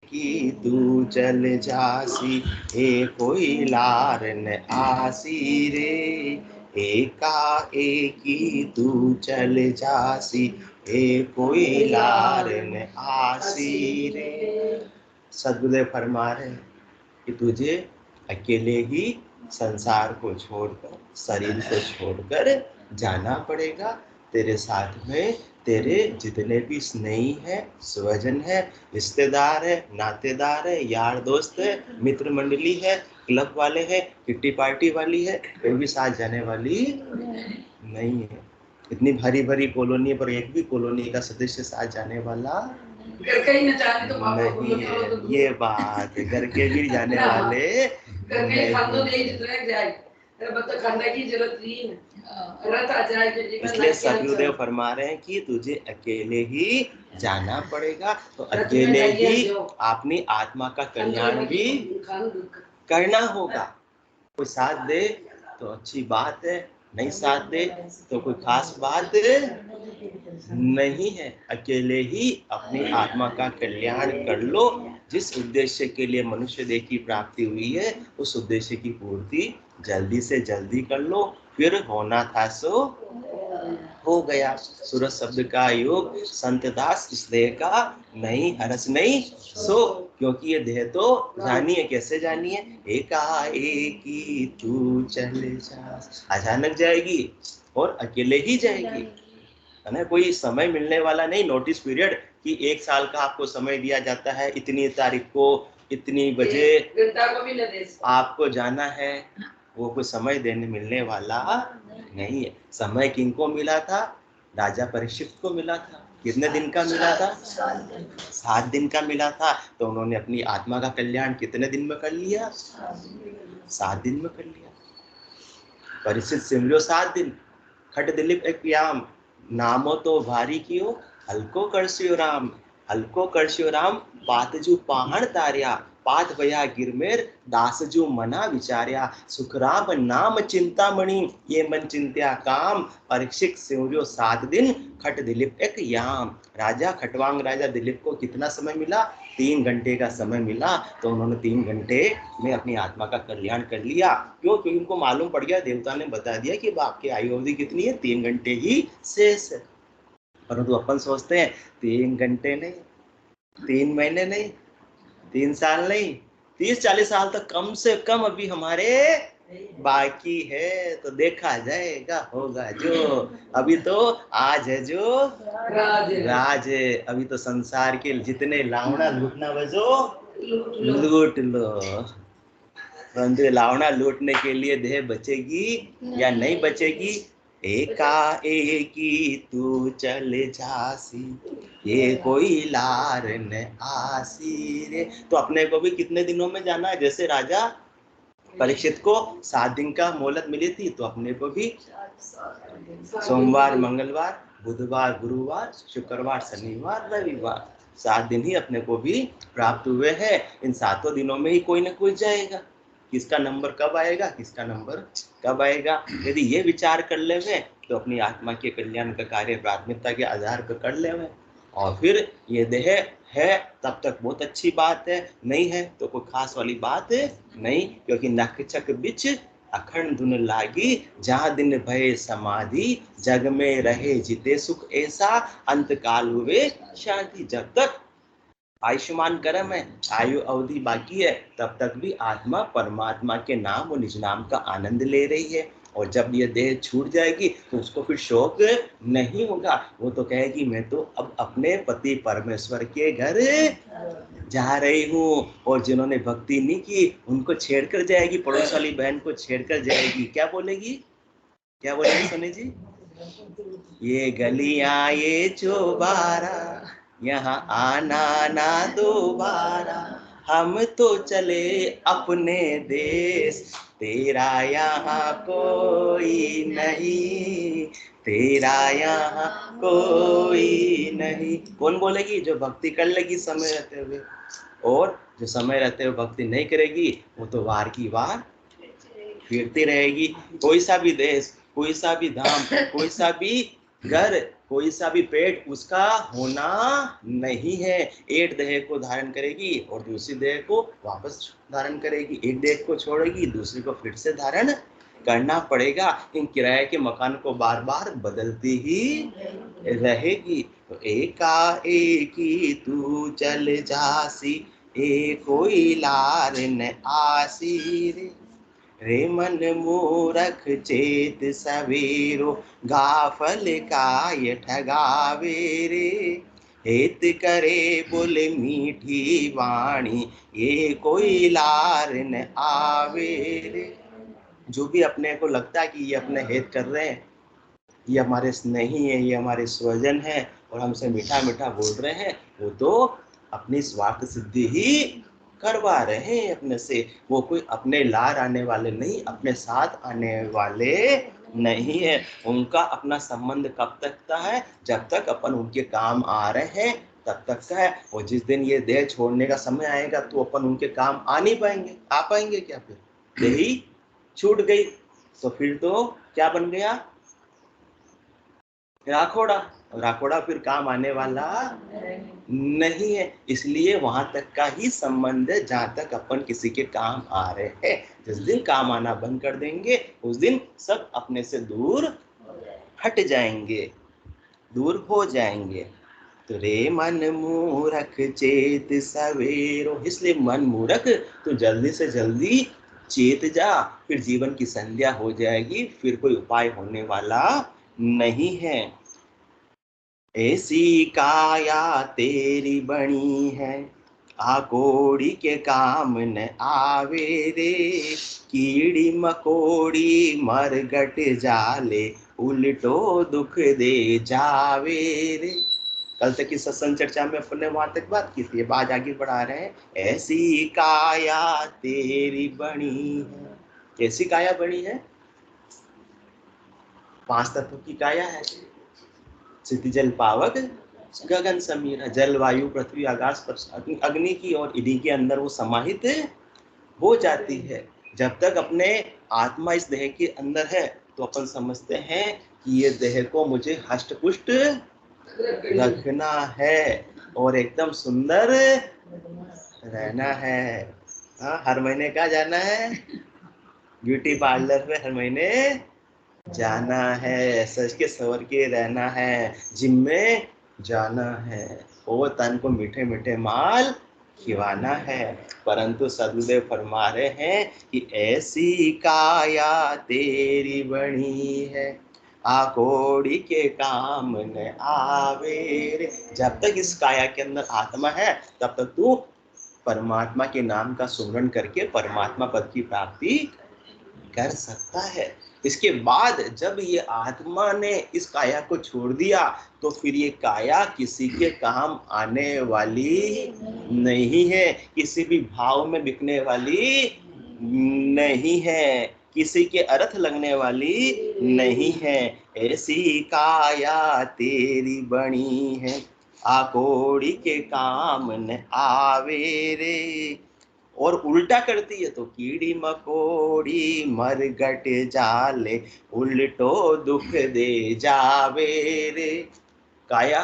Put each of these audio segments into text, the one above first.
कि तू चल जासी, ए कोई लार न आसी रे, एकाएकी तू चल जासी, ए कोई लार न आसी रे। सदगुरुदेव फरमा रहे कि तुझे अकेले ही संसार को छोड़कर, शरीर को छोड़कर जाना पड़ेगा। तेरे साथ में तेरे जितने भी स्नेही है, स्वजन है, रिश्तेदार है, नातेदार है, यार दोस्त है, मित्र मंडली है, क्लब वाले हैं, किट्टी पार्टी वाली है, कोई भी साथ जाने वाली नहीं है। इतनी भरी भरी कॉलोनी पर एक भी कॉलोनी का सदस्य साथ जाने वाला नहीं है। ये बात घर के भी जाने वाले इसलिए सदगुरुदेव फरमा रहे हैं कि तुझे अकेले ही जाना पड़ेगा। तो अकेले ही अपनी आत्मा का कल्याण भी करना होगा। कोई साथ दे तो अच्छी बात है, नहीं साथ दे तो कोई खास बात नहीं है। अकेले ही अपनी आत्मा का कल्याण कर लो। जिस उद्देश्य के लिए मनुष्य देह की प्राप्ति हुई है, उस उद्देश्य की पूर्ति जल्दी से जल्दी कर लो। फिर होना था सो हो गया। सूरज शब्द का योग संत दास इस देह का नहीं हरस नहीं सो, क्योंकि ये देह तो जानिए कैसे जानिए, एकाएकी तू चले जा, अचानक जाएगी और अकेले ही जाएगी, है ना। कोई समय मिलने वाला नहीं, नोटिस पीरियड कि 1 साल का आपको समय दिया जाता है, इतनी तारीख को इतनी बजे आपको जाना है, वो कोई समय देने मिलने वाला नहीं है। समय किनको मिला था? राजा परीक्षित को मिला था। कितने दिन का मिला था? 7 दिन का मिला था। तो उन्होंने अपनी आत्मा का कल्याण कितने दिन में कर लिया? 7 दिन में कर लिया। परीक्षित सिमरियो 7 दिन, खट दिलीप एक याम, नामो तो भारी कियो, हल्को करसियो राम, हल्को करसियो राम, पातजू पहाड़ तार्या, पात भया गिरमेर, दासजू मना विचार्या, सुखराम नाम चिंतामणि, ये मन चिंत्या काम, परीक्षित सिमरियो 7 दिन, खट दिलीप एक याम। राजा खटवांग राजा दिलीप को कितना समय मिला? 3 घंटे का समय मिला। तो उन्होंने 3 घंटे में अपनी आत्मा का कल्याण कर लिया। क्यों? क्योंकि उनको मालूम पड़ गया, देवता ने बता दिया कि आपकी आयु अवधि कितनी है? 3 घंटे ही शेष है। परंतु अपन सोचते हैं 3 घंटे नहीं, 3 महीने नहीं, 3 साल नहीं, 30-40 साल तक कम से कम अभी हमारे बाकी है। तो देखा जाएगा, होगा जो। अभी तो आज है जो राज है। अभी तो संसार के जितने लावना लूटना बजो लूट लो। परंतु लावना लूटने के लिए देह बचेगी या नहीं बचेगी? एकाएकी तू चले जासी, ये कोई लार न आसी रे। तो अपने को भी कितने दिनों में जाना है? जैसे राजा परीक्षित को 7 दिन का मोहलत मिली थी, तो अपने को भी सोमवार, मंगलवार, बुधवार, गुरुवार, शुक्रवार, शनिवार, रविवार, 7 दिन ही अपने को भी प्राप्त हुए हैं। इन 7 दिनों में ही कोई ना कोई जाएगा। किसका नंबर कब आएगा, किसका नंबर कब आएगा? यदि ये विचार कर ले तो अपनी आत्मा के कल्याण का कार्य प्राथमिकता के आधार पर कर ले, और फिर ये देह है तब तक बहुत अच्छी बात है, नहीं है तो कोई खास वाली बात नहीं। क्योंकि नखचक बिच अखंड धुन लागी, जहाँ दिन भय समाधि, जग में रहे जिते सुख ऐसा, अंत काल हुए शांति। जब तक आयुष्मान कर्म है, आयु अवधि बाकी है, तब तक भी आत्मा परमात्मा के नाम और निज नाम का आनंद ले रही है। और जब ये देह छूट जाएगी तो उसको फिर शौक नहीं होगा। वो तो कहेगी मैं तो अब अपने पति परमेश्वर के घर जा रही हूँ। और जिन्होंने भक्ति नहीं की उनको छेड़कर जाएगी, पड़ोस वाली बहन को छेड़कर जाएगी। क्या बोलेगी? क्या बोलेगी सोनी जी? ये गलियां ये चौबारा, यहाँ आना ना दोबारा, हम तो चले अपने देश, तेरा यहाँ कोई नहीं, तेरा यहाँ कोई नहीं। कौन बोलेगी? जो भक्ति कर लेगी समय रहते हुए। और जो समय रहते हुए भक्ति नहीं करेगी वो तो वार की वार फिरती रहेगी। कोई सा भी देश, कोई सा भी धाम, कोई सा भी घर, कोई सा भी पेट उसका होना नहीं है। एक देह को धारण करेगी और दूसरी देह को वापस धारण करेगी, एक देह को छोड़ेगी दूसरी को फिर से धारण करना पड़ेगा। इन किराए के मकान को बार बार बदलती ही रहेगी। तो एकाएकी तू चल जासी, ए कोई लार न आसी रे। रे मन मूरख चेत सवेरो, गाफल काय ठगावे रे। हेत करे बोले मीठी वाणी, ये कोई लार न आवे रे। जो भी अपने को लगता है कि ये अपने हित कर रहे हैं, ये हमारे स्नेही है, ये हमारे स्वजन है और हमसे मीठा मीठा बोल रहे हैं, वो तो अपनी स्वार्थ सिद्धि ही करवा रहे हैं अपने से। वो कोई अपने लार आने वाले नहीं, अपने साथ आने वाले नहीं है। उनका अपना संबंध कब तक का है? जब तक अपन उनके काम आ रहे हैं तब तक का है। और जिस दिन ये देह छोड़ने का समय आएगा तो अपन उनके काम आ नहीं पाएंगे। आ पाएंगे क्या? फिर देह ही छूट गई तो फिर तो क्या बन गया? राखोड़ा। राखोड़ा फिर काम आने वाला नहीं है। इसलिए वहां तक का ही संबंध है जहां तक अपन किसी के काम आ रहे हैं। जिस दिन काम आना बंद कर देंगे उस दिन सब अपने से दूर हट जाएंगे, दूर हो जाएंगे। तो रे मन मूरख चेत सवेरो, इसलिए मन मूरख तो जल्दी से जल्दी चेत जा, फिर जीवन की संध्या हो जाएगी, फिर कोई उपाय होने वाला नहीं है। ऐसी काया तेरी बनी है, आकोड़ी के काम न आवे रे। कीड़ी मकोड़ी मरगट जाले, उल्टो दुख दे जावे रे। कल तक की सत्संग चर्चा में अपने वहां तक बात की थी, बात आगे बढ़ा रहे हैं। ऐसी काया तेरी बनी है। कैसी काया बनी है? 5 तत्वों की काया है। क्षिति जल पावक गगन समीरा, जल वायु पृथ्वी आकाश अग्नि की और इन्हीं के अंदर वो समाहित हो जाती है। जब तक अपने आत्मा इस देह के अंदर है तो अपन समझते हैं कि ये देह को मुझे हष्ट पुष्ट रखना है और एकदम सुंदर रहना है। हाँ, हर महीने कहाँ जाना है? ब्यूटी पार्लर में हर महीने जाना है, सच के सवर के रहना है, जिम में जाना है और तन को मीठे मीठे माल खिलाना है। परंतु सदगुरुदेव फरमा रहे हैं कि ऐसी काया तेरी बनी है, आकोड़ी के काम न आवे रे। जब तक इस काया के अंदर आत्मा है तब तक तू परमात्मा के नाम का सुमरण करके परमात्मा पद की प्राप्ति कर सकता है। इसके बाद जब ये आत्मा ने इस काया को छोड़ दिया तो फिर ये काया किसी के काम आने वाली नहीं है, किसी भी भाव में बिकने वाली नहीं है, किसी के अर्थ लगने वाली नहीं है। ऐसी काया तेरी बनी है, आकोड़ी के काम न आवे रे। और उल्टा करती है तो कीड़ी मकोड़ी मरगट जाले, उल्टो दुख दे जावे रे। काया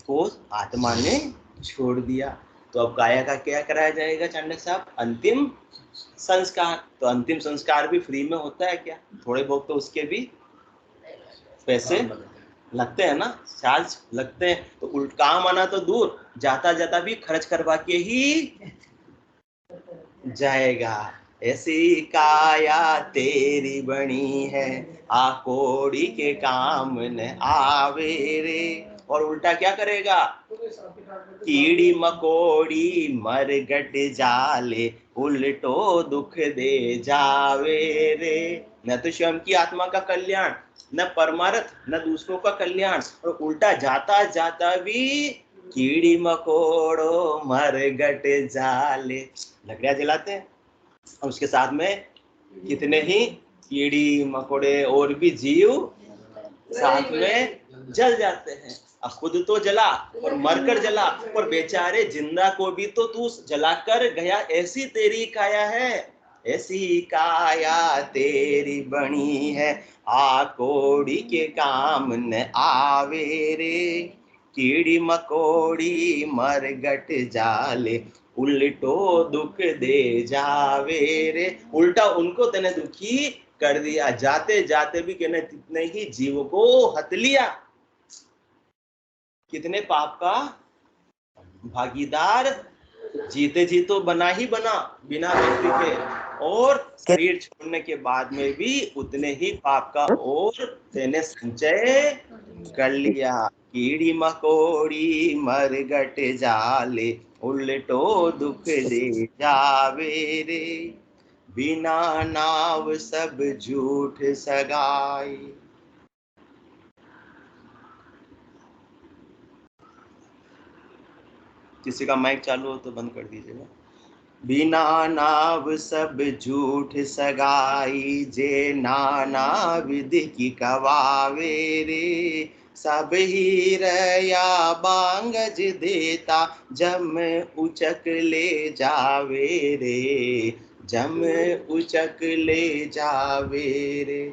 को आत्मा ने छोड़ दिया तो अब काया का क्या कराया जाएगा चाणक्य साहब? अंतिम संस्कार। तो अंतिम संस्कार भी फ्री में होता है क्या? थोड़े बहुत तो उसके भी पैसे लगते हैं ना, चार्ज लगते हैं। तो उल्ट काम आना तो दूर, जाता जाता भी खर्च करवा के ही जाएगा। ऐसी काया तेरी बनी है, आकोड़ी के काम न आवे रे। और उल्टा क्या करेगा? कीड़ी मकोड़ी मरगट जाले, उल्टो दुख दे जावे रे। न तो स्वयं की आत्मा का कल्याण, न परमार्थ, न दूसरों का कल्याण, और उल्टा जाता जाता भी कीड़ी मकोड़ो मरगट जाले, लकड़ियां जलाते हैं और उसके साथ में कितने ही कीड़ी मकोड़े और भी जीव साथ में जल जाते हैं। अब खुद तो जला और मरकर जला और बेचारे जिंदा को भी तो तू जलाकर गया, ऐसी तेरी काया है। ऐसी काया तेरी बनी है, आकोड़ी के काम न आवे रे। कीड़ी मकोड़ी मरगट जाले, उल्टो दुख दे जावे रे। उल्टा उनको तने दुखी कर दिया, जाते जाते भी कहने कितने ही जीवों को हत लिया। कितने पाप का भागीदार जीते जी तो बना ही बना बिना व्यक्ति के, और शरीर छोड़ने के बाद में भी उतने ही पाप का और तेने संचय कर लिया। कीड़ी मकोड़ी मरगट जाले, उल्टो दुख दे जावे रे। बिना नाव सब झूठ सगाई। किसी का माइक चालू हो तो बंद कर दीजिएगा। बिना नाव सब झूठ सगाई, जे नाना विधि की कवावे रे। सब ही रया बांगज देता, जम उचक ले जावे रे। जम उचक ले जावे रे।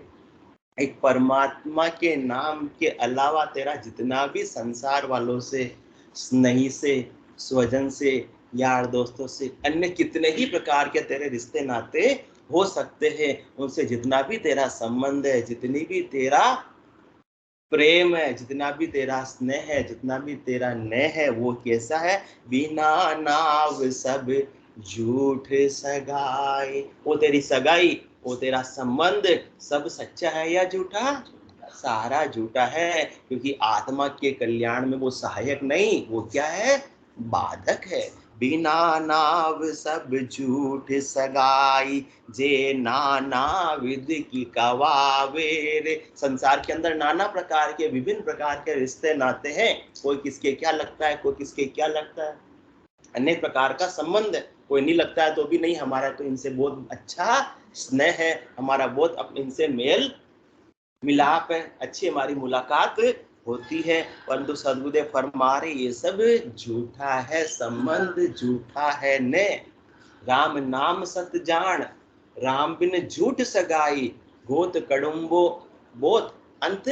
एक परमात्मा के नाम के अलावा तेरा जितना भी संसार वालों से, स्नेही से, स्वजन से, यार दोस्तों से, अन्य कितने ही प्रकार के तेरे रिश्ते नाते हो सकते हैं, उनसे जितना भी तेरा संबंध है, जितनी भी तेरा प्रेम है, जितना भी तेरा स्नेह है, जितना भी तेरा नेह है, वो कैसा है? बिना नाव सब झूठ सगाई। वो तेरी सगाई, वो तेरा संबंध सब सच्चा है या झूठा? सारा झूठा है, क्योंकि आत्मा के कल्याण में वो सहायक नहीं, वो क्या है? बाधक है। बिना नाव सब झूठ सगाई, जे नाना विधि की कवावे रे। संसार के अंदर नाना प्रकार के, विभिन्न प्रकार के रिश्ते नाते हैं। कोई किसके क्या लगता है, कोई किसके क्या लगता है, अनेक प्रकार का संबंध है। कोई नहीं लगता है तो भी नहीं, हमारा तो इनसे बहुत अच्छा स्नेह है, हमारा बहुत इनसे मेल मिलाप है, अच्छी हमारी मुलाकात होती है। परंतु सदगुरुदेव फरमा रहे ये सब झूठा है, संबंध झूठा है ने। राम नाम सत जान, राम बिन झूठ सगाई। गोत कड़ुम्बो बोत अंत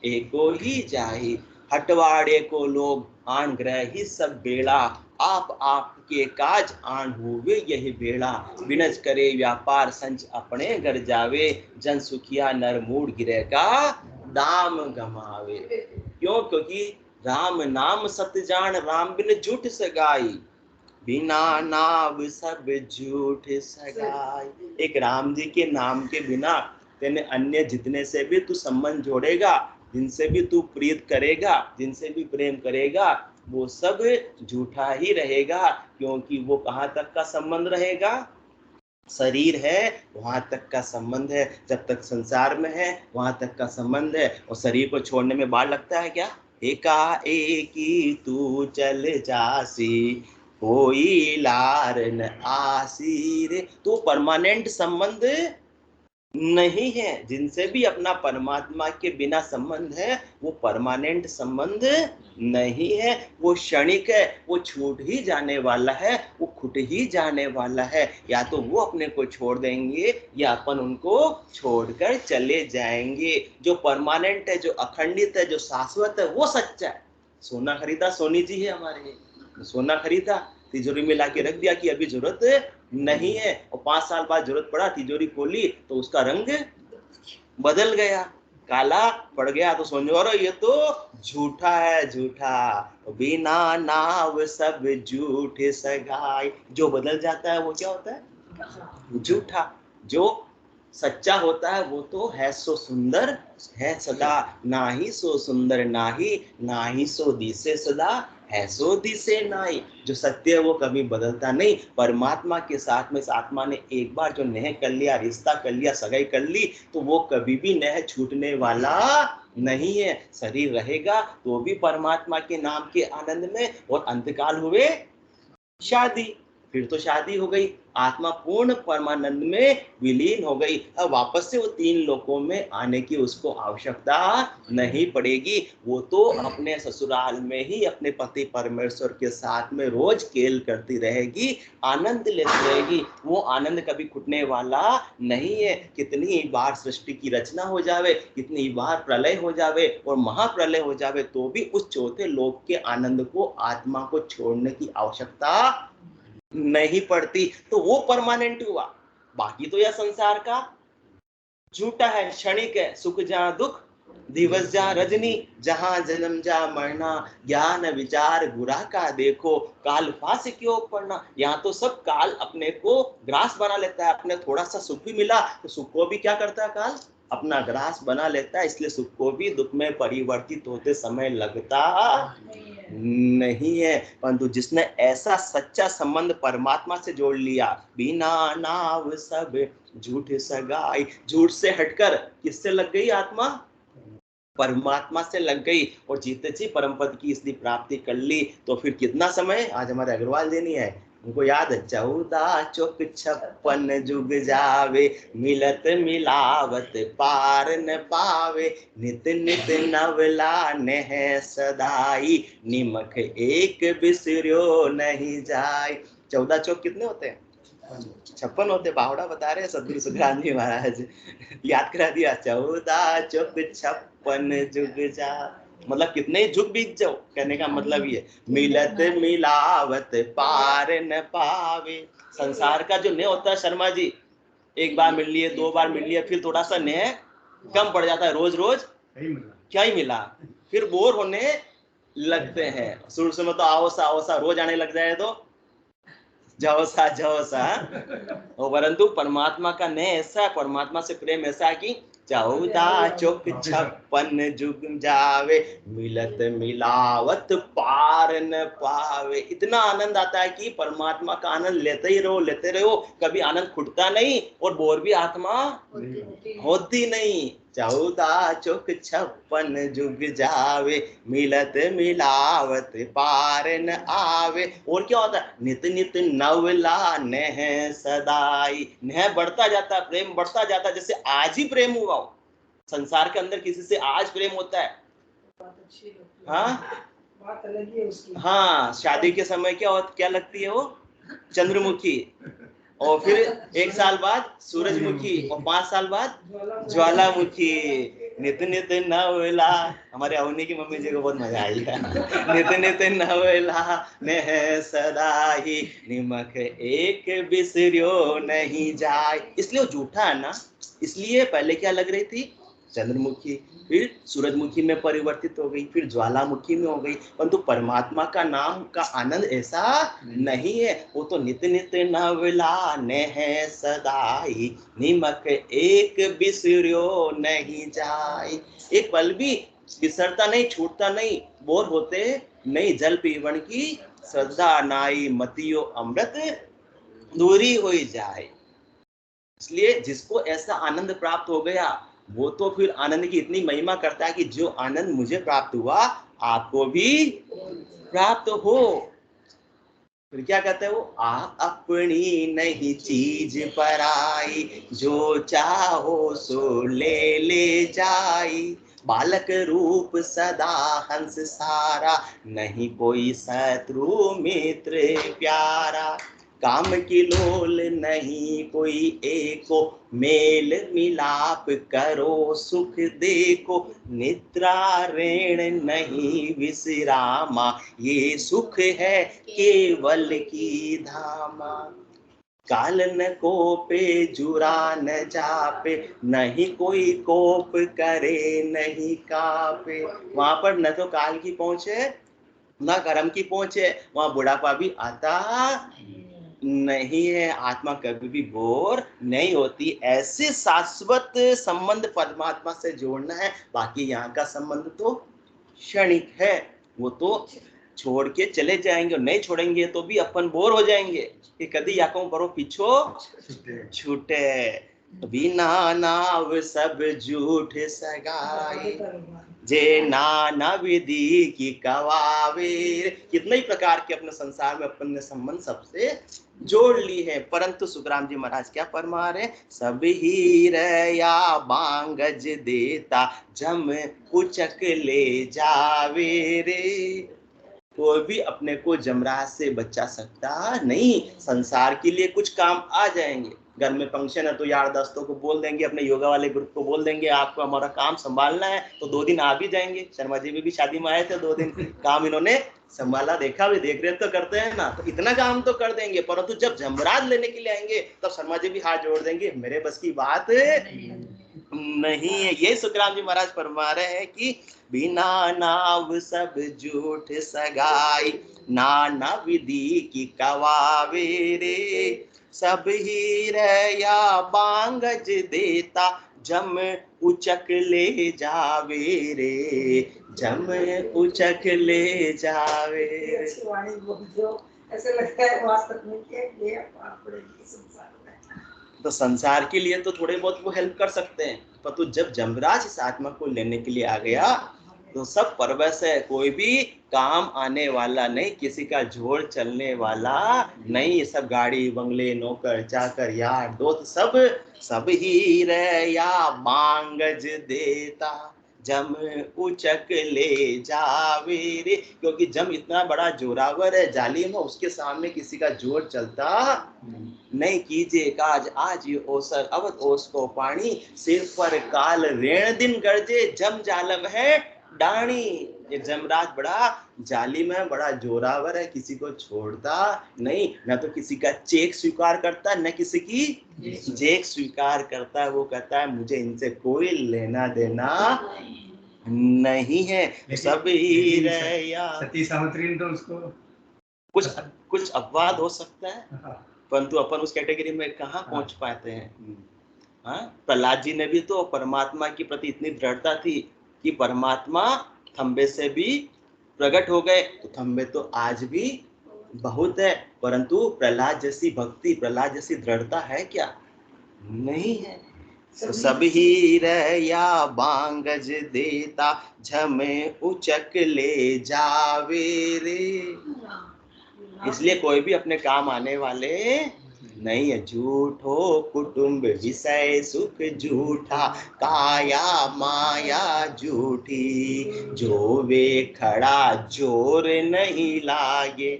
एको ही जाई। हटवाड़े को लोग आन ग्रह ही सब बेड़ा, आप आपके काज आन हुए यही बेड़ा। बिनज करे व्यापार संच अपने घर जावे, जन सुखिया नर मूड गिरे का दाम गमावे। क्यों? क्योंकि राम नाम सत जान, राम बिन झूठ सगाई। बिना नाव सब झूठ सगाई। एक राम जी के नाम के बिना तेने अन्य जितने से भी तू संबंध जोड़ेगा, जिनसे भी तू प्रीत करेगा, जिनसे भी प्रेम करेगा, वो सब झूठा ही रहेगा। क्योंकि वो कहाँ तक का संबंध रहेगा? शरीर है वहां तक का संबंध है, जब तक संसार में है वहां तक का संबंध है। और शरीर को छोड़ने में बाढ़ लगता है क्या? एकाएकी तू चल जासी, कोई लार न आसी रे। तो परमानेंट संबंध नहीं है। जिनसे भी अपना परमात्मा के बिना संबंध है, वो परमानेंट संबंध नहीं है, वो क्षणिक है, वो छूट ही जाने वाला है, वो खुट ही जाने वाला है। या तो वो अपने को छोड़ देंगे या अपन उनको छोड़कर चले जाएंगे। जो परमानेंट है, जो अखंडित है, जो शाश्वत है, वो सच्चा है। सोना खरीदा, सोनी जी है हमारे, सोना खरीदा, तिजोरी में लाके रख दिया कि अभी जरूरत नहीं है, और 5 साल बाद जरूरत पड़ा, तिजोरी खोली तो उसका रंग बदल गया, काला पड़ गया। तो समझो रो ये तो झूठा है, झूठा। बिना नाव सब झूठ सगाई। जो बदल जाता है वो क्या होता है? झूठा। जो सच्चा होता है वो तो है सो सुंदर है सदा, ना ही सो सुंदर ना ही सो दिसे सदा, है सो दिसे नाई। जो सत्य है वो कभी बदलता नहीं। परमात्मा के साथ में इस आत्मा ने एक बार जो नेह कर लिया, रिश्ता कर लिया, सगाई कर ली, तो वो कभी भी नेह छूटने वाला नहीं है। शरीर रहेगा तो भी परमात्मा के नाम के आनंद में, और अंतकाल हुए शादी, फिर तो शादी हो गई, आत्मा पूर्ण परमानंद में विलीन हो गई। अब वापस से वो 3 लोकों में आने की उसको आवश्यकता नहीं पड़ेगी। वो तो अपने ससुराल में ही अपने पति परमेश्वर के साथ में रोज खेल करती रहेगी, आनंद लेती रहेगी। वो आनंद कभी छूटने वाला नहीं है। कितनी बार सृष्टि की रचना हो जावे, कितनी बार प्रलय हो जावे और महाप्रलय हो जावे, तो भी उस चौथे लोक के आनंद को आत्मा को छोड़ने की आवश्यकता नहीं पड़ती। तो वो परमानेंट हुआ। बाकी तो यह संसार का झूठा है, क्षणिक है। सुख जहाँ दुख, दिवस जहाँ रजनी, जहाँ जन्म जहाँ मरना, ज्ञान विचार बुरा का देखो, काल फांस क्यों पड़ना। यहाँ तो सब काल अपने को ग्रास बना लेता है। अपने थोड़ा सा सुख भी मिला तो सुख को भी क्या करता है काल, अपना ग्रास बना लेता है। इसलिए सुख को भी दुख में परिवर्तित होते समय लगता नहीं है। परंतु जिसने ऐसा सच्चा संबंध परमात्मा से जोड़ लिया, बिना नाव सब झूठ सगाई, झूठ से हटकर किससे लग गई आत्मा, परमात्मा से लग गई। और जीते जी परम पद की इसलिए प्राप्ति कर ली। तो फिर कितना समय, आज हमारे अग्रवाल देनी है, उनको याद है, 14 चौक 56 जुग जावे, मिलत मिलावत पार न पावे, नित नित नवला नेह सदाई, निमक एक बिसर्यो नहीं जाए। 14 चौक कितने होते हैं, 56 होते। बावड़ा बता रहे हैं सदगुरु सुखराम जी महाराज, याद करा दिया। 14 चौक 56 जुग जा, मतलब कितने जुग बीत जाओ, कहने का मतलब ये, मिलत मिलावत पार न पावे। संसार का जो नेह होता है शर्मा जी, एक बार मिल लिए, 2 बार मिल लिए, फिर थोड़ा सा नेह कम पड़ जाता है। रोज रोज क्या ही मिला, फिर बोर होने लगते हैं। शुरू से में तो आओ सा रोज आने लग जाए तो जाओ सा और परंतु परमात्मा का नेह ऐसा, परमात्मा से प्रेम ऐसा कि 14 चौक 56 जुग जावे, मिलत मिलावत पार न पावे। इतना आनंद आता है कि परमात्मा का आनंद लेते रहो, कभी आनंद खुटता नहीं और बोर भी आत्मा होती नहीं। 14 चौक 56 जुग जावे, मिलत मिलावत पार न आवे। और क्या होता है, नित नित नवला नेह सदाई, नेह बढ़ता जाता, प्रेम बढ़ता जाता। जैसे आज ही प्रेम हुआ हो, संसार के अंदर किसी से आज प्रेम होता है, हाँ बात अलग है उसकी। हाँ, शादी के समय क्या लगती है वो, चंद्रमुखी, और फिर 1 साल बाद सूरजमुखी, और 5 साल बाद ज्वालामुखी। नित नित नवला, हमारे अवनी की मम्मी जी को बहुत मजा आएगा। नित नित नवला नेह सदाई, निमक एक बिसर्यो नहीं जाए। इसलिए वो झूठा है ना। इसलिए पहले क्या लग रही थी, चंद्रमुखी, फिर सूरजमुखी में परिवर्तित हो गई, फिर ज्वालामुखी में हो गई। परंतु परमात्मा का नाम का आनंद ऐसा नहीं है। वो तो नित नित नवला नेह सदाई, निमक एक बिसर्यो नहीं जाए। एक पल भी बिसरता नहीं, छूटता नहीं, बोर होते नहीं। जल पीवन की श्रद्धा नाई, मतियो अमृत दूरी हो जाए। इसलिए जिसको ऐसा आनंद प्राप्त हो गया, वो तो फिर आनंद की इतनी महिमा करता है कि जो आनंद मुझे प्राप्त हुआ आपको भी प्राप्त हो। फिर क्या कहते हैं वो, आप अपनी नहीं चीज पराई, जो चाहो सो ले जाई, बालक रूप सदा हंस सारा, नहीं कोई शत्रु मित्र प्यारा, काम की लोल नहीं कोई एको, मेल मिलाप करो सुख देखो, निद्रा ऋण नहीं विश्रामा, ये सुख है केवल की धामा, काल न कोपे जुरा न जापे, नहीं कोई कोप करे नहीं कापे। वहां पर न तो काल की पहुंच है, न कर्म की पहुंच है, वहां बुढ़ापा भी आता नहीं है। आत्मा कभी भी बोर नहीं होती। ऐसे शाश्वत संबंध परमात्मा से जोड़ना है। बाकी यहाँ का संबंध तो क्षणिक है, वो तो छोड़ के चले जाएंगे, और नहीं छोड़ेंगे तो भी अपन बोर हो जाएंगे कि कभी याकों परो पीछो छूटे। बिना नाव सब झूठ सगाई, जे नाना विधि की कवावेर। कितने ही प्रकार के अपने संसार में अपन ने संबंध सबसे जोड़ ली है, परंतु सुखराम जी महाराज क्या फरमा रहे, सब ही रया बांगज देता जम उचक ले जावे रे। कोई भी अपने को जमराज से बचा सकता नहीं। संसार के लिए कुछ काम आ जाएंगे, घर में फंक्शन है तो यार दोस्तों को बोल देंगे, अपने योगा वाले ग्रुप को बोल देंगे आपको हमारा काम संभालना है, तो 2 दिन आ भी जाएंगे। शर्मा जी भी शादी में आए थे, 2 दिन काम इन्होंने संभाला, देखा भी, देख रेख तो करते हैं ना, तो इतना काम तो कर देंगे। परंतु जब जमराज लेने के लिए आएंगे तब शर्मा जी भी हाथ जोड़ देंगे, मेरे बस की बात नहीं है। ये सुखराम जी महाराज फरमा रहे हैं कि बिना नाव सब झूठ सगाई, नाना विधि की कवावे रे। सब ही रया बांगज देता जम उचक ले जावे रे, जम उचक ले जावे रे। ऐसे लगता है वास्तव में कि तो संसार के लिए तो थोड़े बहुत वो हेल्प कर सकते हैं, पर तो जब जमराज इस आत्मा को लेने के लिए आ गया तो सब परवश है, कोई भी काम आने वाला नहीं, किसी का जोड़ चलने वाला नहीं। ये सब गाड़ी बंगले नौकर चाकर यार दोस्त सब ही रया बांगज देता जम उचक ले जावे रे। क्योंकि जम इतना बड़ा जोरावर है, जालिम है, उसके सामने किसी का जोर चलता नहीं। कीजिए काज आज ये ओसर अवध ओस को पानी, सिर पर काल रेण दिन गर्जे जम जालम है डाणी। ये जमराज बड़ा जालिम है, बड़ा जोरावर है, किसी को छोड़ता नहीं, न तो किसी का चेक स्वीकार करता न किसी की जेक स्वीकार करता है। वो कहता है मुझे इनसे कोई लेना देना नहीं है। सब ही रया सती सावित्री तो उसको कुछ अपवाद हो सकता है, परंतु अपन उस कैटेगरी में कहाँ पहुंच पाते हैं। हाँ, प्रहलाद जी ने भी तो परमात्मा के प्रति इतनी दृढ़ता थी कि परमात्मा थंबे से भी प्रकट हो गए, तो थंबे तो आज भी बहुत है, परंतु प्रहलाद जैसी भक्ति, प्रहलाद जैसी दृढ़ता है क्या? नहीं है। तो सब ही रया बांगज देता झमे उचक ले जावे रे। इसलिए कोई भी अपने काम आने वाले नहीं है। झूठो कुटुंब विषय सुख झूठा, काया माया झूठी, जो वे खड़ा जोर नहीं लागे।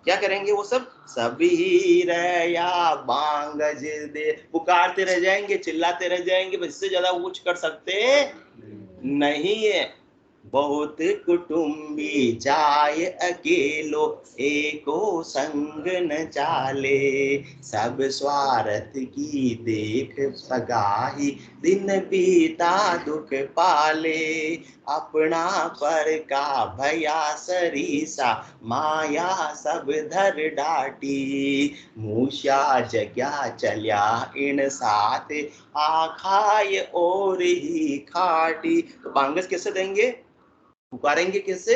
क्या करेंगे वो सब ही रया बांगज दे, पुकारते रह जाएंगे, चिल्लाते रह जाएंगे, बस इससे ज्यादा कुछ कर सकते नहीं है। बहुत कुटुंबी जाय अकेलो, एको संग न चाले, सब स्वार्थ की देख सगाही, दिन बीता दुख पाले, अपना पर का भया सरीसा, माया सब धर डाटी, मूषा जग्या चल्या इन साथ, आखाय और ही खाटी। तो बांगस कैसे देंगे, पुकारेंगे कैसे?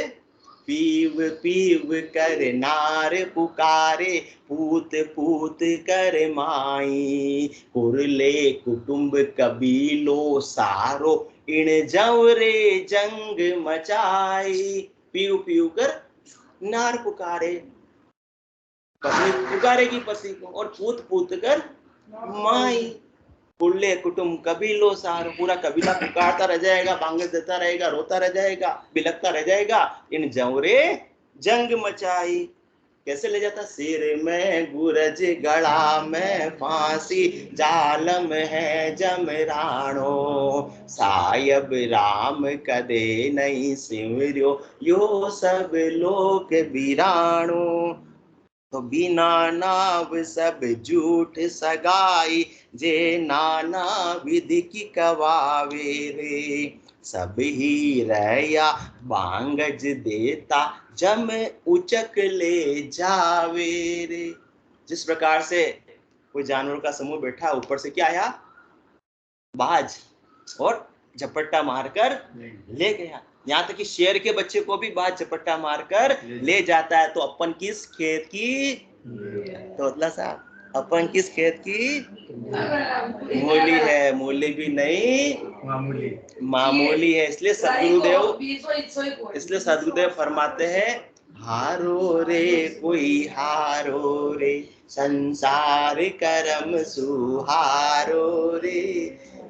पीव पीव कर नार पुकारे, पूत पूत कर माई, कुरले कुटुंब कबीलो सारो, इन जवरे जंग मचाई। पीव पीव कर नार पुकारे, पत्नी पुकारेगी पति को, और पूत पूत कर माई, कुल्ले कुटुंब कबीलो सार, पूरा कबीला पुकारता रह जाएगा, बांगे देता रहेगा, रोता रह जाएगा, बिलकता रह जाएगा। इन जंवरे जंग मचाई। कैसे ले जाता? सिर में गुरज गला में फांसी, जालम है जमराणो, सायब राम कदे नहीं सिमरियो, यो सब लोक बिराणो। तो बिना नाव सब झूठ सगाई, जे नाना विधि की कवावे रे, सब ही रया बांगज देता जम उचक ले जावे रे। जिस प्रकार से कोई जानवर का समूह बैठा, ऊपर से क्या आया? बाज, और झपट्टा मारकर ले गया। यहाँ तक कि शेर के बच्चे को भी बाज झपट्टा मारकर ले जाता है। तो अपन किस खेत की? तो अदला साहब, अपन किस खेत की मूली है, मूली भी नहीं मामूली है। इसलिए सदगुरुदेव फरमाते हैं, हारो रे कोई हारो रे, संसार करम सुहारो रे,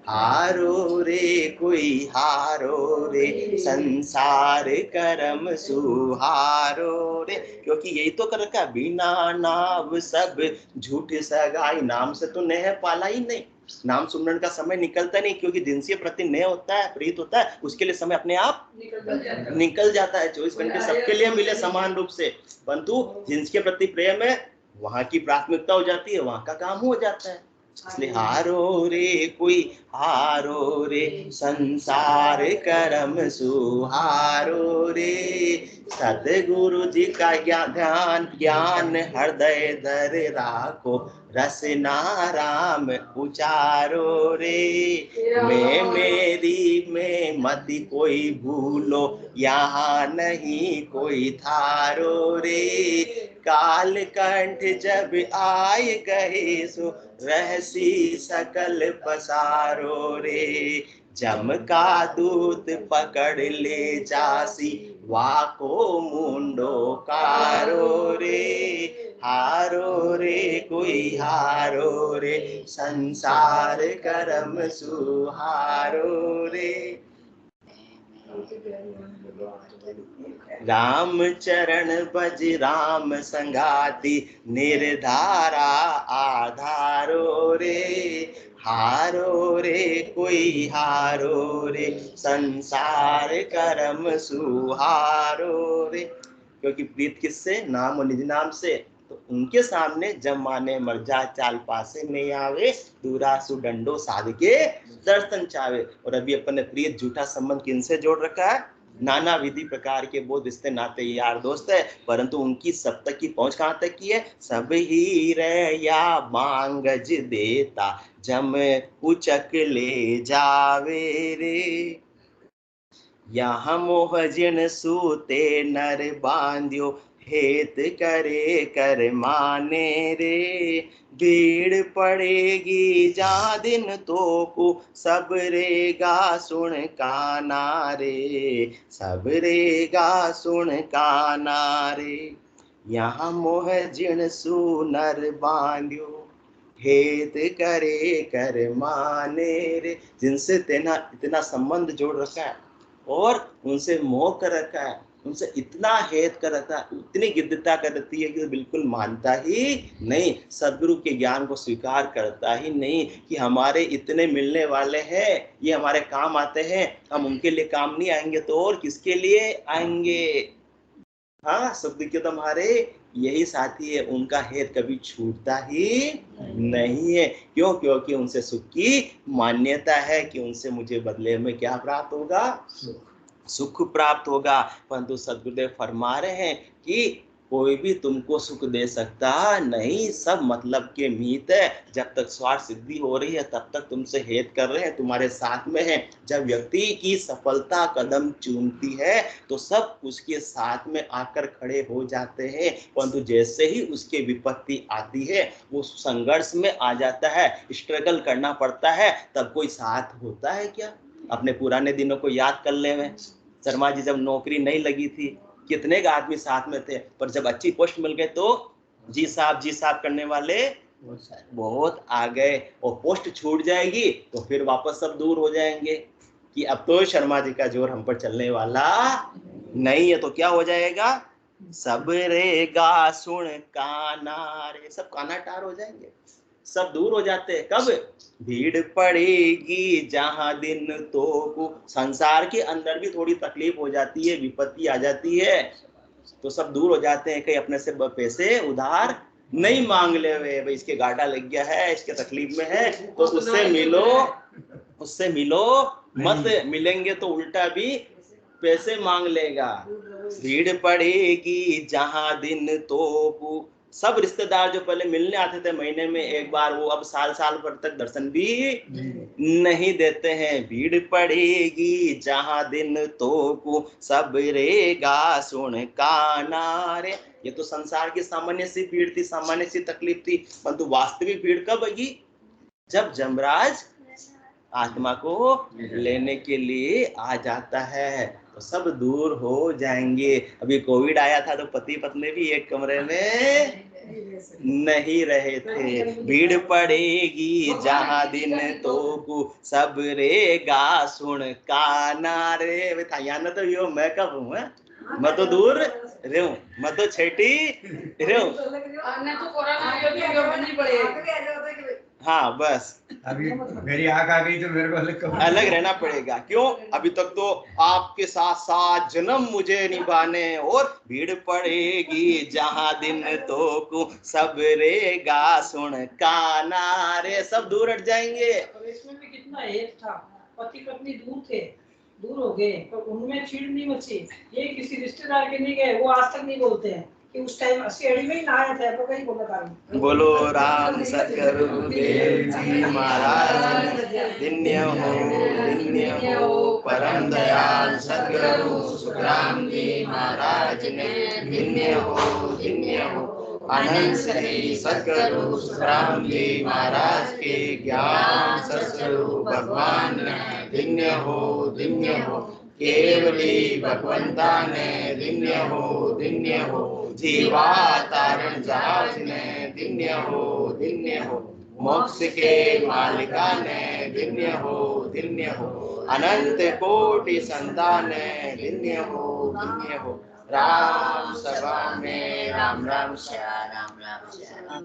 हारो रे कोई हारो रे, संसार करम सुहारो रे। क्योंकि यही तो कर रखा, बिना नाव सब झूठ सगाई, नाम से तो नेह पाला ही नहीं, नाम सुमरन का समय निकलता नहीं, क्योंकि जिनसे प्रति नेह होता है, प्रीत होता है, उसके लिए समय अपने आप निकल जाता है। 24 घंटे सबके लिए मिले समान रूप से, परंतु जिनके प्रति प्रेम है वहां की प्राथमिकता हो जाती है, वहां का काम हो जाता है। इसलिए हारो रे कोई हारो रे, संसार करम सुहारो रे, सतगुरु जी का ज्ञान हृदय धर राखो, रसना राम उचारो रे, मैं मेरी में मत कोई भूलो, यहाँ नहीं कोई थारो रे, काल कंठ जब आए गए सो, रहसी सकल पसारो रे, जम का दूत पकड़ ले जासी, वाको मुंडो कारो रे, हारो रे कोई हारो रे, संसार करम सुहारो रे। राम चरण भज राम संगाति, निर्धारा आधारो रे, हारो रे कोई हारो रे, संसार करम सुहारो रे। क्योंकि प्रीत किससे, नाम और निज नाम से, तो उनके सामने जब माने मर जा चाल पासे में आवे, दूरा सुडंडो साध के दर्शन चावे। और अभी अपन ने प्रीत झूठा संबंध किनसे जोड़ रखा है, नाना विधि प्रकार के बोध रिश्ते नाते यार दोस्त है, परंतु उनकी सब तक की पहुंच कहां तक की है, सब ही रया मांगज देता, जम उचक ले जावे रे, यहाँ मोह जिन सूते नर बांध्यो, हेत करे कर माने रे, भीड़ पड़ेगी जा दिन तो को, सब रेगा सुन काना रे, सब रेगा सुन काना रे, यहाँ मोह जिन सू नर बांध्यो, हेत करे कर माने रे, जिनसे तेना इतना संबंध जोड़ रखा है और उनसे मोह कर रखा है, उनसे इतना हेत कर रखा है, उतनी गिद्धता कर रखी है कि बिल्कुल मानता ही नहीं, सदगुरु के ज्ञान को स्वीकार करता ही नहीं, कि हमारे इतने मिलने वाले हैं, ये हमारे काम आते हैं, हम उनके लिए काम नहीं आएंगे तो और किसके लिए आएंगे। हाँ, सब दिक्कत हमारे यही साथी है, उनका हेत कभी छूटता ही नहीं है। क्यों? क्योंकि उनसे सुख की मान्यता है कि उनसे मुझे बदले में क्या प्राप्त होगा, सुख प्राप्त होगा। परंतु सदगुरुदेव फरमा रहे हैं कि कोई भी तुमको सुख दे सकता नहीं, सब मतलब के मीत है। जब तक स्वार्थ सिद्धि हो रही है तब तक तुमसे हेत कर रहे हैं, तुम्हारे साथ में है। जब व्यक्ति की सफलता कदम चूमती है तो सब उसके साथ में आकर खड़े हो जाते हैं, परंतु जैसे ही उसके विपत्ति आती है, वो संघर्ष में आ जाता है, स्ट्रगल करना पड़ता है, तब कोई साथ होता है क्या? अपने पुराने दिनों को याद कर ले। में शर्मा जी जब नौकरी नहीं लगी थी, कितने आदमी साथ में थे, पर जब अच्छी पोस्ट मिल गए तो जी साहब करने वाले बहुत आ गए, और पोस्ट छूट जाएगी तो फिर वापस सब दूर हो जाएंगे कि अब तो शर्मा जी का जोर हम पर चलने वाला नहीं है। तो क्या हो जाएगा, सब रेगा सुन काना रे, सब कानाटार हो जाएंगे, सब दूर हो जाते हैं। कब? भीड़ पड़ेगी जहां दिन तो को, संसार के अंदर भी थोड़ी तकलीफ हो जाती है, विपत्ति आ जाती है तो सब दूर हो जाते हैं। कहीं अपने से पैसे उधार नहीं मांग ले हुए, भाई इसके घाटा लग गया है, इसके तकलीफ में है, तो उससे मिलो मत, मिलेंगे तो उल्टा भी पैसे मांग लेगा। भीड़ पड़ेगी जहां दिन तो सब रिश्तेदार जो पहले मिलने आते थे महीने में एक बार, वो अब साल साल भर तक दर्शन भी नहीं देते हैं। भीड़ पड़ेगी जहां दिन तो को सब रेगा सुन काना रे। ये तो संसार की सामान्य सी भीड़ थी, सामान्य सी तकलीफ थी, परंतु वास्तविक भीड़ कब आई? जब जमराज आत्मा को लेने के लिए आ जाता है तो सब दूर हो जाएंगे। अभी कोविड आया था तो पति पत्नी भी एक कमरे में नहीं रहे थे। भीड़ पड़ेगी जहां दिन तो को सब रेगा सुन काना रे। था तो यो मैं कब हूँ, मैं तो दूर रहूं, मैं तो छेटी रहूं। हाँ बस अभी मेरी आंख आ गई तो मेरे को अलग रहना पड़ेगा। क्यों? अभी तक तो आपके साथ साथ जन्म मुझे निभाने, और भीड़ पड़ेगी जहां दिन तो को सब रेगा सुन काना रे। सब दूर हट जाएंगे। इसमें भी कितना एक था, पति पत्नी दूर थे, दूर हो गए, तो उनमें चीड़ नहीं मची। ये किसी रिश्तेदार के नहीं गए, वो आज तक नहीं बोलते हैं कि उस टाइम अषाढ़ी में ही नहाया था, तो कहीं बोला था। बोलो राम सतगुरुदेव जी महाराज धन्य हो परम दयाल सतगुरु सुखराम जी महाराज ने धन्य हो। अनंत श्री सतगुरु सुखराम जी महाराज के ज्ञान सतगुरु भगवान ने धन्य हो। केवली भगवंता ने धन्य हो। जीवा तारण जहाज ने धन्य हो। मोक्ष के मालिका ने धन्य हो। अनंत कोटि संतान ने धन्य हो। राम सभा में राम राम श्या राम राम श्या राम।